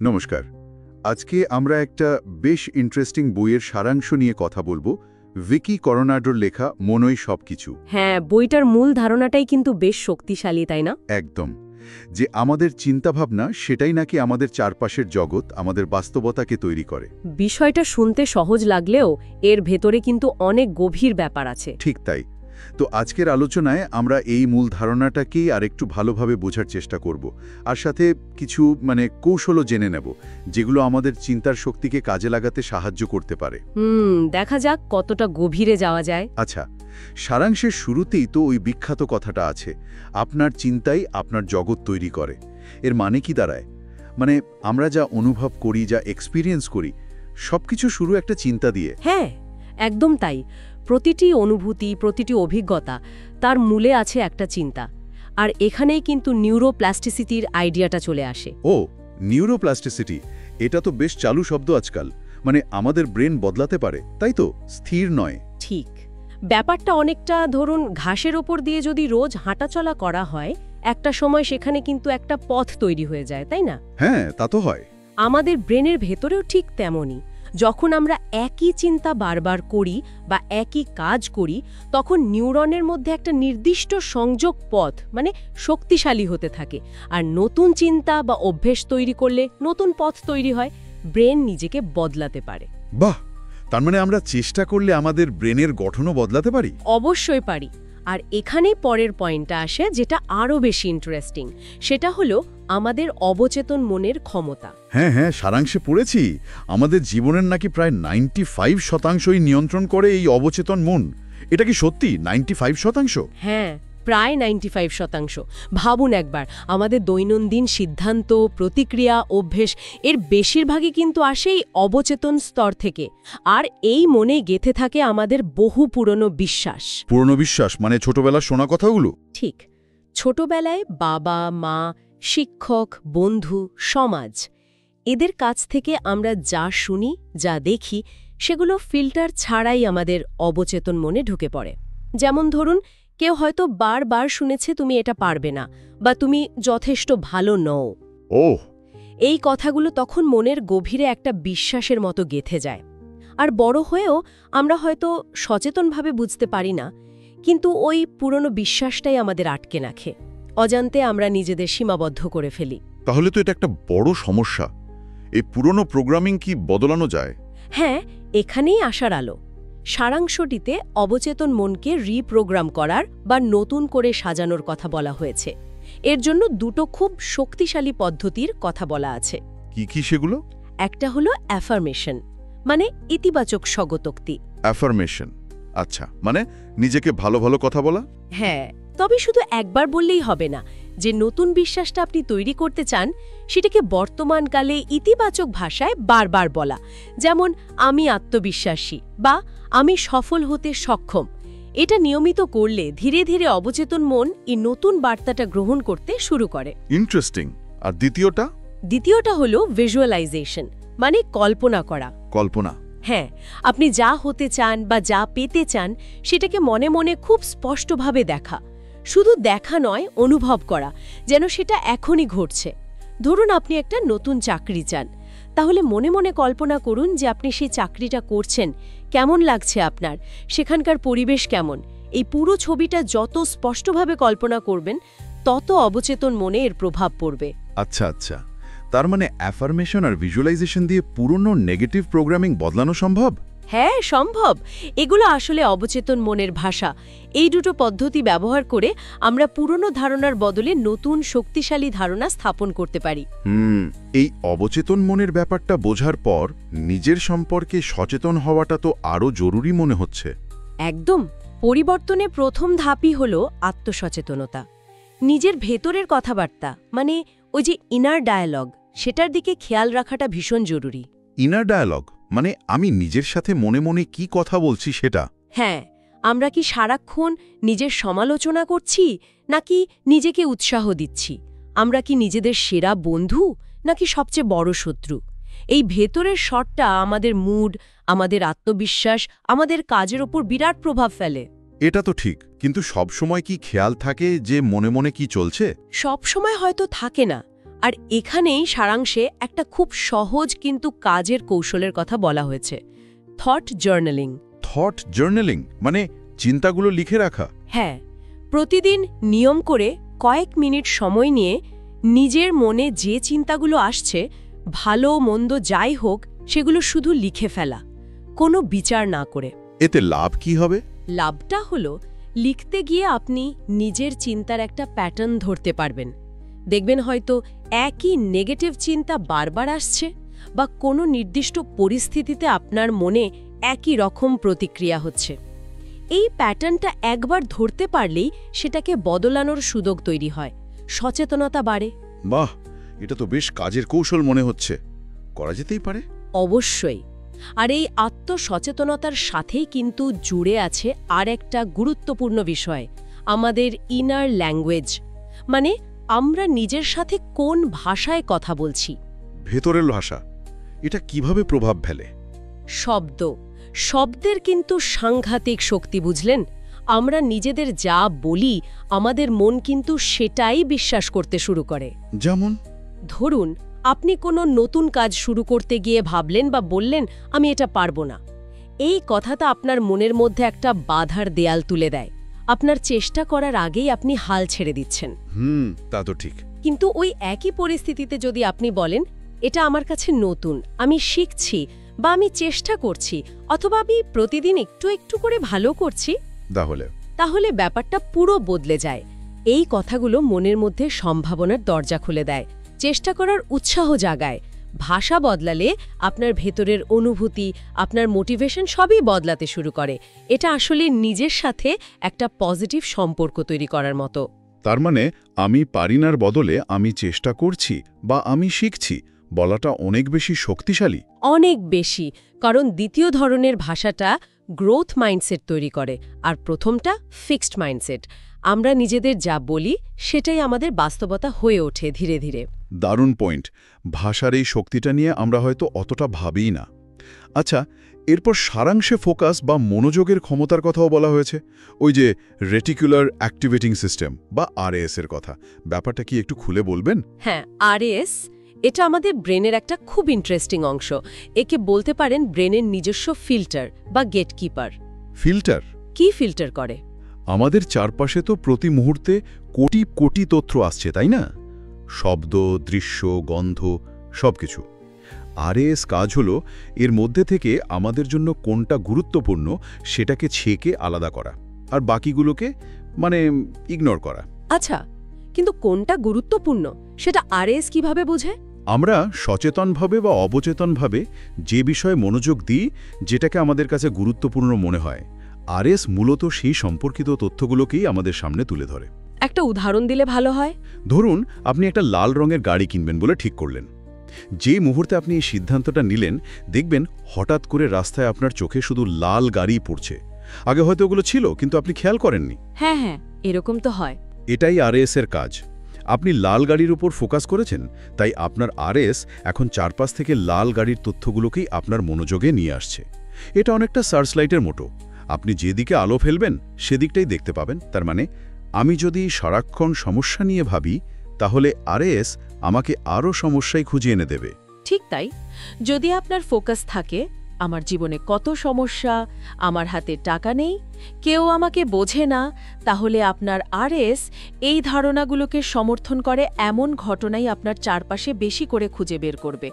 নমস্কার। আজকে আমরা একটা বেশ ইন্টারেস্টিং বইয়ের সারাংশ নিয়ে কথা বলবো। ভিকি করোনাডোর লেখা মনই সবকিছু। হ্যাঁ, বইটার মূল ধারণাটাই কিন্তু বেশ শক্তিশালী, তাই না? একদম। যে আমাদের চিন্তাভাবনা সেটাই নাকি আমাদের চারপাশের জগৎ, আমাদের বাস্তবতাকে তৈরি করে। বিষয়টা শুনতে সহজ লাগলেও এর ভেতরে কিন্তু অনেক গভীর ব্যাপার আছে। ঠিক তাই। তো আজকের আলোচনায় আমরা এই মূল ধারণাটাকেই আরেকটু ভালোভাবে বোঝার চেষ্টা করব, আর সাথে কিছু কৌশলও জেনে নেব যেগুলো আমাদের চিন্তার শক্তিকে কাজে লাগাতে সাহায্য করতে পারে। দেখা যাক কতটা গভীরে যাওয়া যায়। আচ্ছা, সারাংশের শুরুতেই তো ওই বিখ্যাত কথাটা আছে, আপনার চিন্তাই আপনার জগৎ তৈরি করে। এর মানে কি দাঁড়ায়? আমরা যা অনুভব করি, যা এক্সপিরিয়েন্স করি, সবকিছু শুরু একটা চিন্তা দিয়ে। হ্যাঁ, একদম তাই। প্রতিটি অনুভূতি, প্রতিটি অভিজ্ঞতা, তার মূলে আছে একটা চিন্তা। আর এখানেই কিন্তু নিউরোপ্লাস্টিসিটির আইডিয়াটা চলে আসে। ও, নিউরোপ্লাস্টিসিটি, এটা তো বেশ চালু শব্দ আজকাল। আমাদের ব্রেন বদলাতে পারে, তাই তো? স্থির নয়। ঠিক। ব্যাপারটা অনেকটা ধরুন, ঘাসের ওপর দিয়ে যদি রোজ হাঁটাচলা করা হয়, একটা সময় সেখানে কিন্তু একটা পথ তৈরি হয়ে যায়, তাই না? হ্যাঁ, তা তো হয়। আমাদের ব্রেনের ভেতরেও ঠিক তেমনই। যখন আমরা একই চিন্তা বারবার করি বা একই কাজ করি, তখন নিউরনের মধ্যে একটা নির্দিষ্ট সংযোগ পথ শক্তিশালী হতে থাকে। আর নতুন চিন্তা বা অভ্যেস তৈরি করলে নতুন পথ তৈরি হয়, ব্রেন নিজেকে বদলাতে পারে। বাহ! তার আমরা চেষ্টা করলে আমাদের ব্রেনের গঠনও বদলাতে পারি? অবশ্যই পারি। আর এখানেই পরের পয়েন্টটা আসে, যেটা আরও বেশি ইন্টারেস্টিং। সেটা হলো আমাদের অবচেতন মনের ক্ষমতা। হ্যাঁ হ্যাঁ, সারাংশে পড়েছি আমাদের জীবনের নাকি প্রায় 95% নিয়ন্ত্রণ করে এই অবচেতন মন। এটা কি সত্যি 95%? হ্যাঁ, প্রায় 95%। ভাবুন একবার, আমাদের দৈনন্দিন সিদ্ধান্ত, প্রতিক্রিয়া, অভ্যেস এর বেশিরভাগই কিন্তু আসে এই অবচেতন স্তর থেকে। আর এই মনে গেঁথে থাকে আমাদের বহু পুরনো বিশ্বাস। পুরনো বিশ্বাস ছোটবেলার শোনা কথাগুলো? ঠিক। ছোটবেলায় বাবা, মা, শিক্ষক, বন্ধু, সমাজ, এদের কাছ থেকে আমরা যা শুনি, যা দেখি, সেগুলো ফিল্টার ছাড়াই আমাদের অবচেতন মনে ঢুকে পড়ে। যেমন ধরুন, কেউ হয়তো বারবার শুনেছে তুমি এটা পারবে না, বা তুমি যথেষ্ট ভালো নও। ওহ! এই কথাগুলো তখন মনের গভীরে একটা বিশ্বাসের মতো গেঁথে যায়। আর বড় হয়েও আমরা হয়তো সচেতনভাবে বুঝতে পারি না, কিন্তু ওই পুরনো বিশ্বাসটাই আমাদের আটকে রাখে। অজান্তে আমরা নিজেদের সীমাবদ্ধ করে ফেলি। তাহলে তো এটা একটা বড় সমস্যা। এই পুরনো প্রোগ্রামিং কি বদলানো যায়? হ্যাঁ, এখানেই আসার আলো। সারাংশটিতে অবচেতন মনকে রিপ্রোগ্রাম করার বা নতুন করে সাজানোর কথা বলা হয়েছে। এর জন্য দুটো খুব শক্তিশালী পদ্ধতির কথা বলা আছে। কি কি সেগুলো? একটা হলো অ্যাফার্মেশন, ইতিবাচক স্বগতোক্তি। অ্যাফার্মেশন, আচ্ছা, নিজেকে ভালো ভালো কথা বলা? হ্যাঁ, তবে শুধু একবার বললেই হবে না। যে নতুন বিশ্বাসটা আপনি তৈরি করতে চান, সেটাকে বর্তমানকালে ইতিবাচক ভাষায় বারবার বলা। যেমন, আমি আত্মবিশ্বাসী বা আমি সফল হতে সক্ষম। এটা নিয়মিত করলে ধীরে ধীরে অবচেতন মন এই নতুন বার্তাটা গ্রহণ করতে শুরু করে। ইন্টারেস্টিং। আর দ্বিতীয়টা? দ্বিতীয়টা হলো ভিজুয়ালাইজেশন, কল্পনা করা। কল্পনা? হ্যাঁ, আপনি যা হতে চান বা যা পেতে চান, সেটাকে মনে মনে খুব স্পষ্টভাবে দেখা। শুধু দেখা নয়, অনুভব করা, যেন সেটা এখনই ঘটছে। ধরুন, আপনি একটা নতুন চাকরি চান, তাহলে মনে মনে কল্পনা করুন যে আপনি সেই চাকরিটা করছেন, কেমন লাগছে আপনার, সেখানকার পরিবেশ কেমন। এই পুরো ছবিটা যত স্পষ্টভাবে কল্পনা করবেন, তত অবচেতন মনে এর প্রভাব পড়বে। আচ্ছা আচ্ছা, তার অ্যাফার্মেশন আর ভিজুয়ালাইজেশন দিয়ে পুরনো নেগেটিভ প্রোগ্রামিং বদলানো সম্ভব? হ্যাঁ, সম্ভব। এগুলো আসলে অবচেতন মনের ভাষা। এই দুটো পদ্ধতি ব্যবহার করে আমরা পুরনো ধারণার বদলে নতুন শক্তিশালী ধারণা স্থাপন করতে পারি। এই অবচেতন মনের ব্যাপারটা বোঝার পর নিজের সম্পর্কে সচেতন হওয়াটা তো আরও জরুরি মনে হচ্ছে। একদম। পরিবর্তনের প্রথম ধাপই হল আত্মসচেতনতা। নিজের ভেতরের কথাবার্তা, ওই যে ইনার ডায়ালগ, সেটার দিকে খেয়াল রাখাটা ভীষণ জরুরি। ইনার ডায়ালগ আমি নিজের সাথে মনে মনে কি কথা বলছি সেটা? হ্যাঁ, আমরা কি সারাক্ষণ নিজের সমালোচনা করছি, নাকি নিজেকে উৎসাহ দিচ্ছি? আমরা কি নিজেদের সেরা বন্ধু, নাকি সবচেয়ে বড় শত্রু? এই ভেতরের শটটা আমাদের মুড, আমাদের আত্মবিশ্বাস, আমাদের কাজের ওপর বিরাট প্রভাব ফেলে। এটা তো ঠিক, কিন্তু সব সময় কি খেয়াল থাকে যে মনে মনে কি চলছে? সব সময় হয়তো থাকে না। আর এখানেই সারাংশে একটা খুব সহজ কিন্তু কাজের কৌশলের কথা বলা হয়েছে, থট জার্নালিং। থট জার্নালিং মানে চিন্তাগুলো লিখে রাখা? হ্যাঁ, প্রতিদিন নিয়ম করে কয়েক মিনিট সময় নিয়ে নিজের মনে যে চিন্তাগুলো আসছে, ভালো মন্দ যাই হোক, সেগুলো শুধু লিখে ফেলা, কোনো বিচার না করে। এতে লাভ কি হবে? লাভটা হলো, লিখতে গিয়ে আপনি নিজের চিন্তার একটা প্যাটার্ন ধরতে পারবেন। দেখবেন হয়তো একই নেগেটিভ চিন্তা বারবার আসছে, বা কোনো নির্দিষ্ট পরিস্থিতিতে আপনার মনে একই রকম প্রতিক্রিয়া হচ্ছে। এই প্যাটার্নটা একবার ধরতে পারলেই সেটাকে বদলানোর সুযোগ তৈরি হয়, সচেতনতা বাড়ে। বাহ, এটা তো বেশ কাজের কৌশল মনে হচ্ছে। করা যেতেই পারে। অবশ্যই। আর এই আত্মসচেতনতার সাথেই কিন্তু জুড়ে আছে আর একটা গুরুত্বপূর্ণ বিষয়, আমাদের ইনার ল্যাঙ্গুয়েজ। মানে আমরা নিজের সাথে কোন ভাষায় কথা বলছি। ভেতরের ভাষা, এটা কিভাবে প্রভাব ফেলে? শব্দের কিন্তু সাংঘাতিক শক্তি, বুঝলেন? আমরা নিজেদের যা বলি, আমাদের মন কিন্তু সেটাই বিশ্বাস করতে শুরু করে। যেমন ধরুন, আপনি কোনো নতুন কাজ শুরু করতে গিয়ে ভাবলেন বা বললেন, আমি এটা পারবো না। এই কথাটা আপনার মনের মধ্যে একটা বাধার দেয়াল তুলে দেয়। আপনার চেষ্টা করার আগেই আপনি হাল ছেড়ে দিচ্ছেন। তা তো ঠিক। কিন্তু ওই একই পরিস্থিতিতে যদি আপনি বলেন, এটা আমার কাছে নতুন, আমি শিখছি, বা আমি চেষ্টা করছি, অথবা আমি প্রতিদিন একটু একটু করে ভালো করছি, তাহলে ব্যাপারটা পুরো বদলে যায়। এই কথাগুলো মনের মধ্যে সম্ভাবনার দরজা খুলে দেয়, চেষ্টা করার উৎসাহ জাগায়। ভাষা বদলালে আপনার ভেতরের অনুভূতি, আপনার মোটিভেশন সবই বদলাতে শুরু করে। এটা আসলে নিজের সাথে একটা পজিটিভ সম্পর্ক তৈরি করার মতো। তার মানে আমি পারিনার বদলে আমি চেষ্টা করছি বা আমি শিখছি বলাটা অনেক বেশি শক্তিশালী। অনেক বেশি, কারণ দ্বিতীয় ধরনের ভাষাটা গ্রোথ মাইন্ডসেট তৈরি করে, আর প্রথমটা ফিক্সড মাইন্ডসেট। আমরা নিজেদের যা বলি সেটাই আমাদের বাস্তবতা হয়ে ওঠে ধীরে ধীরে। দারুণ পয়েন্ট। ভাষার এই শক্তিটা নিয়ে আমরা হয়তো অতটা ভাবিই না। আচ্ছা, এরপর সারাংশে ফোকাস বা মনোযোগের ক্ষমতার কথাও বলা হয়েছে, ওই যে রেটিকুলার অ্যাক্টিভেটিং সিস্টেম বা আরএএস এর কথা। ব্যাপারটা কি একটু খুলে বলবেন? হ্যাঁ, আরএএস এটা আমাদের ব্রেনের একটা খুব ইন্টারেস্টিং অংশ। একে বলতে পারেন ব্রেনের নিজস্ব ফিল্টার বা গেটকিপার। ফিল্টার? কি ফিল্টার করে? আমাদের চারপাশে তো প্রতি মুহূর্তে কোটি কোটি তথ্য আসছে, তাই না? শব্দ, দৃশ্য, গন্ধ, সবকিছু। আরএএস কাজ হলো এর মধ্যে থেকে আমাদের জন্য কোনটা গুরুত্বপূর্ণ সেটাকে ছেঁকে আলাদা করা, আর বাকিগুলোকে ইগনোর করা। আচ্ছা, কিন্তু কোনটা গুরুত্বপূর্ণ সেটা আরএএস কিভাবে বোঝে? আমরা সচেতনভাবে বা অবচেতনভাবে যে বিষয়ে মনোযোগ দিই, যেটাকে আমাদের কাছে গুরুত্বপূর্ণ মনে হয়, আরএএস মূলত সেই সম্পর্কিত তথ্যগুলোকেই আমাদের সামনে তুলে ধরে। একটা উদাহরণ দিলে ভালো হয়। ধরুন, আপনি একটা লাল রঙের গাড়ি কিনবেন বলে ঠিক করলেন। যে মুহূর্তে আপনি এই সিদ্ধান্তটা নিলেন, দেখবেন হঠাৎ করে রাস্তায় আপনার চোখে শুধু লাল গাড়ি পড়ছে। আগে হয়তো ওগুলো ছিল, কিন্তু আপনি খেয়াল করেননি। হ্যাঁ, এরকম তো হয়। এটাই আরএএস এর কাজ। আপনি লাল গাড়ির উপর ফোকাস করেছেন, তাই আপনার আরএএস এখন চারপাশ থেকে লাল গাড়ির তথ্যগুলোকেই আপনার মনোযোগে নিয়ে আসছে। এটা অনেকটা সার্চলাইটের মতো। আপনি যেদিকে আলো ফেলবেন সেদিকটাই দেখতে পাবেন। তার মানে আমি যদি সারাক্ষণ সমস্যা নিয়ে ভাবি, তাহলে আরএএস আমাকে আরও সমস্যাই খুঁজে এনে দেবে। ঠিক তাই। যদি আপনার ফোকাস থাকে, আমার জীবনে কত সমস্যা, আমার হাতে টাকা নেই, কেউ আমাকে বোঝে না, তাহলে আপনার আরএস এই ধারণাগুলোকে সমর্থন করে এমন ঘটনাই আপনার চারপাশে বেশি করে খুঁজে বের করবে।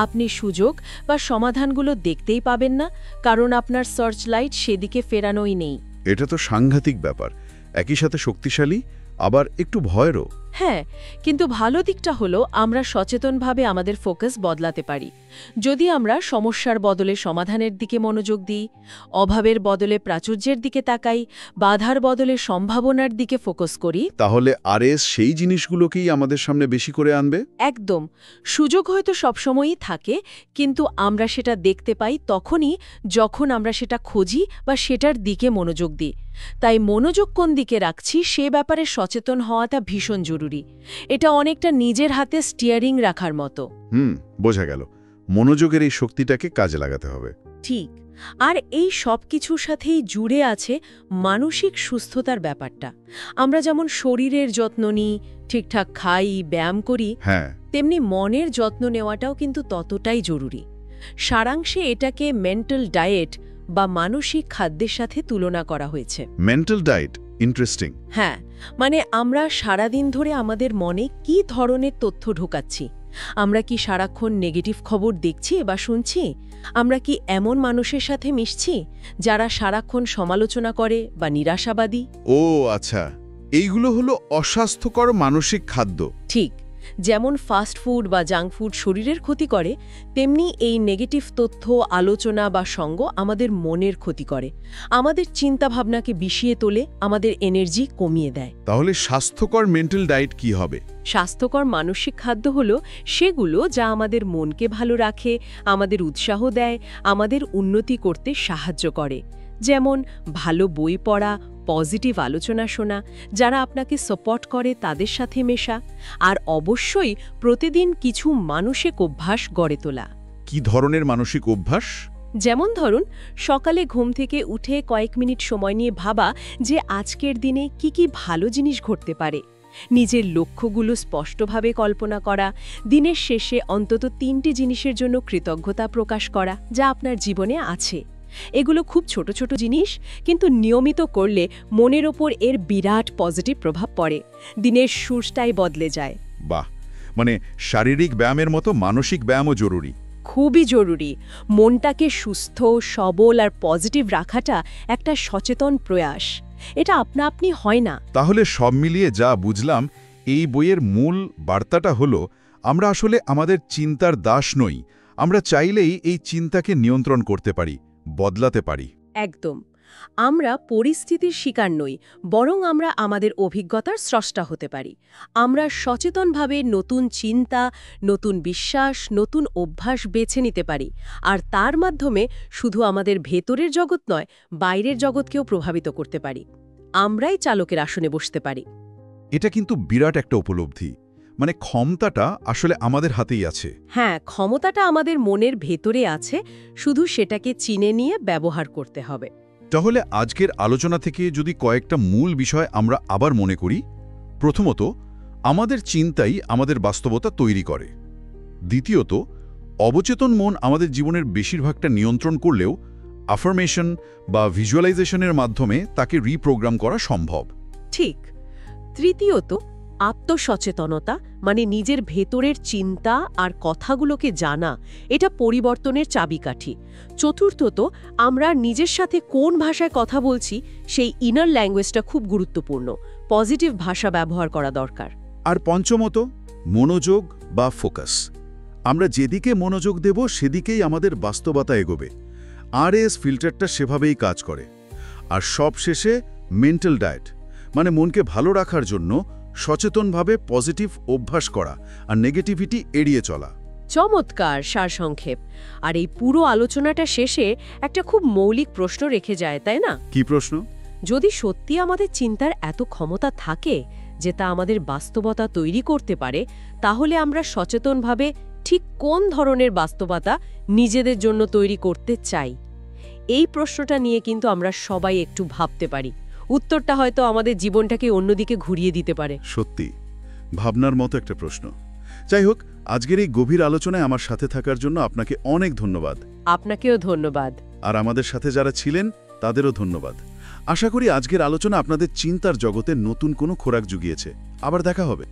আপনি সুযোগ বা সমাধানগুলো দেখতেই পাবেন না, কারণ আপনার সার্চ লাইট সেদিকে ফেরানোই নেই। এটা তো সাংঘাতিক ব্যাপার, একই সাথে শক্তিশালী, আবার একটু ভয়েরও। হ্যাঁ, কিন্তু ভালো দিকটা হলো আমরা সচেতনভাবে আমাদের ফোকাস বদলাতে পারি। যদি আমরা সমস্যার বদলে সমাধানের দিকে মনোযোগ দিই, অভাবের বদলে প্রাচুর্যের দিকে তাকাই, বাধার বদলে সম্ভাবনার দিকে ফোকাস করি, তাহলে আরএস সেই জিনিসগুলোকেই আমাদের সামনে বেশি করে আনবে। একদম। সুযোগ হয়তো সবসময়ই থাকে, কিন্তু আমরা সেটা দেখতে পাই তখনই যখন আমরা সেটা খুঁজি বা সেটার দিকে মনোযোগ দিই। তাই মনোযোগ কোন দিকে রাখছি সে ব্যাপারে সচেতন হওয়াটা ভীষণ জরুরি। এটা অনেকটা নিজের হাতে স্টিয়ারিং রাখার মতো। বোঝা গেল। মনোযোগের এই শক্তিটাকে কাজে লাগাতে হবে। ঠিক। আর এই সব কিছুর সাথেই জুড়ে আছে মানসিক সুস্থতার ব্যাপারটা। আমরা যেমন শরীরের যত্ন নিই, ঠিকঠাক খাই, ব্যায়াম করি, হ্যাঁ, তেমনি মনের যত্ন নেওয়াটাও কিন্তু ততটাই জরুরি। সারাংশে এটাকে মেন্টাল ডায়েট বা মানসিক খাদ্যের সাথে তুলনা করা হয়েছে। Mental diet, interesting. হ্যাঁ, মানে আমরা সারাদিন ধরে আমাদের মনে কি ধরনের তথ্য ঢোকাচ্ছি। আমরা কি সারাক্ষণ নেগেটিভ খবর দেখছি বা শুনছি? আমরা কি এমন মানুষের সাথে মিশছি যারা সারাক্ষণ সমালোচনা করে বা নিরাশাবাদী? ও আচ্ছা, এইগুলো হলো অস্বাস্থ্যকর মানসিক খাদ্য। ঠিক, যেমন ফাস্ট ফুড বা জাঙ্ক ফুড শরীরের ক্ষতি করে, তেমনি এই নেগেটিভ তথ্য, আলোচনা বা সঙ্গ আমাদের মনের ক্ষতি করে, আমাদের চিন্তাভাবনাকে বিষিয়ে তোলে, আমাদের এনার্জি কমিয়ে দেয়। তাহলে স্বাস্থ্যকর মেন্টাল ডায়েট কি হবে? স্বাস্থ্যকর মানসিক খাদ্য হলো সেগুলো যা আমাদের মনকে ভালো রাখে, আমাদের উৎসাহ দেয়, আমাদের উন্নতি করতে সাহায্য করে। যেমন ভালো বই পড়া, পজিটিভ আলোচনা শোনা, যারা আপনাকে সাপোর্ট করে তাদের সাথে মেশা, আর অবশ্যই প্রতিদিন কিছু মানসিক অভ্যাস গড়ে তোলা। কি ধরনের মানসিক অভ্যাস? যেমন ধরুন, সকালে ঘুম থেকে উঠে কয়েক মিনিট সময় নিয়ে ভাবা যে আজকের দিনে কি কি ভালো জিনিস ঘটতে পারে। নিজের লক্ষ্যগুলো স্পষ্টভাবে কল্পনা করা, দিনের শেষে অন্তত 3টি জিনিসের জন্য কৃতজ্ঞতা প্রকাশ করা যা আপনার জীবনে আছে। এগুলো খুব ছোট ছোট জিনিস, কিন্তু নিয়মিত করলে মনের ওপর এর বিরাট পজিটিভ প্রভাব পড়ে। দিনের সুরটাই বদলে যায়। বাহ, মানে শারীরিক ব্যায়ামের মতো মানসিক ব্যায়ামও জরুরি। খুবই জরুরি। মনটাকে সুস্থ, সবল আর পজিটিভ রাখাটা একটা সচেতন প্রয়াস। এটা আপনা আপনি হয় না। তাহলে সব মিলিয়ে যা বুঝলাম, এই বইয়ের মূল বার্তাটা হলো আমরা আসলে আমাদের চিন্তার দাস নই। আমরা চাইলেই এই চিন্তাকে নিয়ন্ত্রণ করতে পারি, বদলাতে পারি। একদম। আমরা পরিস্থিতির শিকার নই, বরং আমরা আমাদের অভিজ্ঞতার স্রষ্টা হতে পারি। আমরা সচেতনভাবে নতুন চিন্তা, নতুন বিশ্বাস, নতুন অভ্যাস বেছে নিতে পারি, আর তার মাধ্যমে শুধু আমাদের ভেতরের জগৎ নয়, বাইরের জগৎকেও প্রভাবিত করতে পারি। আমরাই চালকের আসনে বসতে পারি। এটা কিন্তু বিরাট একটা উপলব্ধি। মানে ক্ষমতাটা আসলে আমাদের হাতেই আছে। হ্যাঁ, ক্ষমতাটা আমাদের মনের ভেতরে আছে, শুধু সেটাকে চিনে নিয়ে ব্যবহার করতে হবে। তাহলে আজকের আলোচনা থেকে যদি কয়েকটা মূল বিষয় আমরা আবার মনে করি। প্রথমত, আমাদের চিন্তাই আমাদের বাস্তবতা তৈরি করে। দ্বিতীয়ত, অবচেতন মন আমাদের জীবনের বেশিরভাগটা নিয়ন্ত্রণ করলেও অ্যাফার্মেশন বা ভিজুয়ালাইজেশনের মাধ্যমে তাকে রিপ্রোগ্রাম করা সম্ভব। ঠিক। তৃতীয়ত, আত্মসচেতনতা, মানে নিজের ভেতরের চিন্তা আর কথাগুলোকে জানা, এটা পরিবর্তনের চাবিকাঠি। চতুর্থত, আমরা নিজের সাথে কোন ভাষায় কথা বলছি সেই ইনার ল্যাঙ্গুয়েজটা খুব গুরুত্বপূর্ণ। পজিটিভ ভাষা ব্যবহার করা দরকার। আর পঞ্চমত, মনোযোগ বা ফোকাস। আমরা যেদিকে মনোযোগ দেব সেদিকেই আমাদের বাস্তবতা এগোবে। আরএস ফিল্টারটা সেভাবেই কাজ করে। আর সবশেষে মেন্টাল ডায়েট, মানে মনকে ভালো রাখার জন্য সচেতনভাবে পজিটিভ অভ্যাস করা আর নেগেটিভিটি এড়িয়ে চলা। চমৎকার সারসংক্ষেপ। আর এই পুরো আলোচনাটা শেষে একটা খুব মৌলিক প্রশ্ন রেখে যায়, তাই না? কি প্রশ্ন? যদি সত্যি আমাদের চিন্তার এত ক্ষমতা থাকে যে তা আমাদের বাস্তবতা তৈরি করতে পারে, তাহলে আমরা সচেতনভাবে ঠিক কোন ধরনের বাস্তবতা নিজেদের জন্য তৈরি করতে চাই? এই প্রশ্নটা নিয়ে কিন্তু আমরা সবাই একটু ভাবতে পারি। উত্তরটা হয়তো আমাদের জীবনটাকে অন্যদিকে ঘুরিয়ে দিতে পারে। সত্যি ভাবনার মতো একটা প্রশ্ন। যাই হোক, আজকের এই গভীর আলোচনায় আমার সাথে থাকার জন্য আপনাকে অনেক ধন্যবাদ। আপনাকেও ধন্যবাদ। আর আমাদের সাথে যারা ছিলেন তাদেরও ধন্যবাদ। আশা করি আজকের আলোচনা আপনাদের চিন্তার জগতে নতুন কোনো খোরাক জুগিয়েছে। আবার দেখা হবে।